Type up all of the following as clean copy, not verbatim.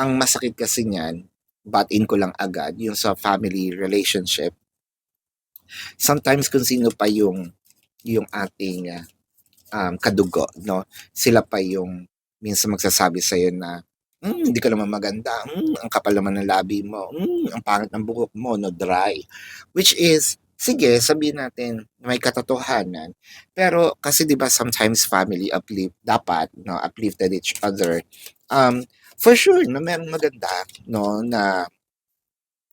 Ang masakit kasi niyan, butt-in ko lang agad, yung sa family relationship. Sometimes kung sino pa yung ating kadugo, no? Sila pa yung minsan magsasabi sa'yo na, hindi ka naman maganda, ang kapal naman ng labi mo, ang pangit ng buhok mo, no, dry. Which is, sige, sabihin natin, may katotohanan. Pero kasi 'di ba sometimes family dapat no, uplifted each other. Um, for sure na merong maganda, no, na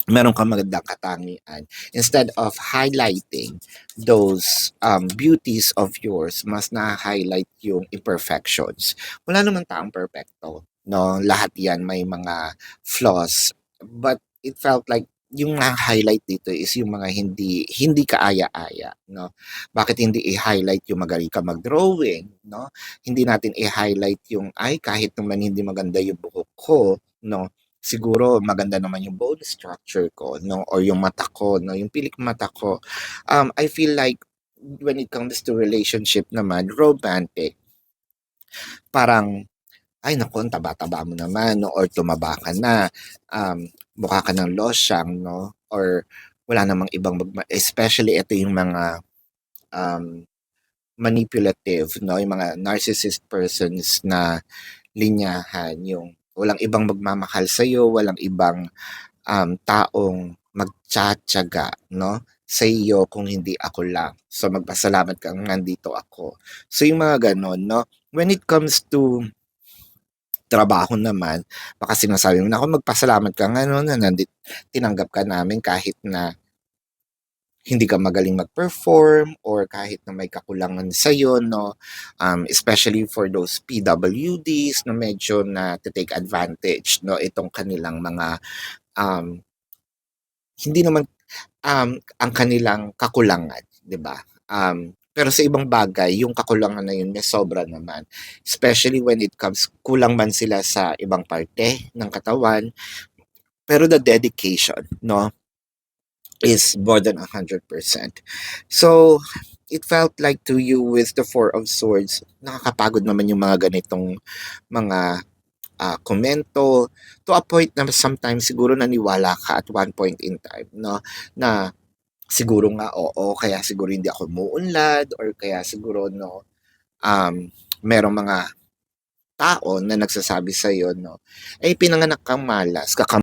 meron kang magandang katangian. Instead of highlighting those beauties of yours, mas na-highlight yung imperfections. Wala naman taong perfecto, no? Lahat yan may mga flaws. But it felt like yung na-highlight dito is yung mga hindi kaaya-aya, no? Bakit hindi i-highlight yung magaling ka mag-drawing, no? Hindi natin i-highlight yung ay kahit naman hindi maganda yung buhok ko, no? Siguro maganda naman yung bone structure ko, no, or yung mata ko, no, yung pilik mata ko. I feel like when it comes to relationship naman, romantic, parang, ay naku, ang taba-taba mo naman, no, or tumaba ka na, mukha ka ng losyang, no, or wala namang ibang especially ito yung mga um, manipulative, no, yung mga narcissist persons na linyahan, yung walang ibang magmamahal sa'yo, walang ibang taong magtiyatiyaga, no, sa iyo kung hindi ako lang. So, magpasalamat kang nandito ako. So, yung mga gano'n, no? When it comes to trabaho naman, baka sinasabi mo, "Naku, magpasalamat ka nga 'no, na tinanggap ka namin kahit na hindi ka magaling mag-perform or kahit na may kakulangan sa'yo," no? Especially for those PWDs na medyo na take advantage, no, itong kanilang mga um, hindi naman ang kanilang kakulangan, 'di ba? Pero sa ibang bagay, yung kakulangan na yun may sobra naman. Especially when it comes kulang man sila sa ibang parte ng katawan, pero the dedication, no, is more than 100%. So, it felt like to you with the Four of Swords, nakakapagod naman yung mga ganitong mga komento to a point na sometimes siguro naniwala ka at one point in time, no, na siguro nga oo, kaya siguro hindi ako umuunlad or kaya siguro 'no, merong mga tao na nagsasabi sa'yo 'no, "Ay pinanganak kang malas,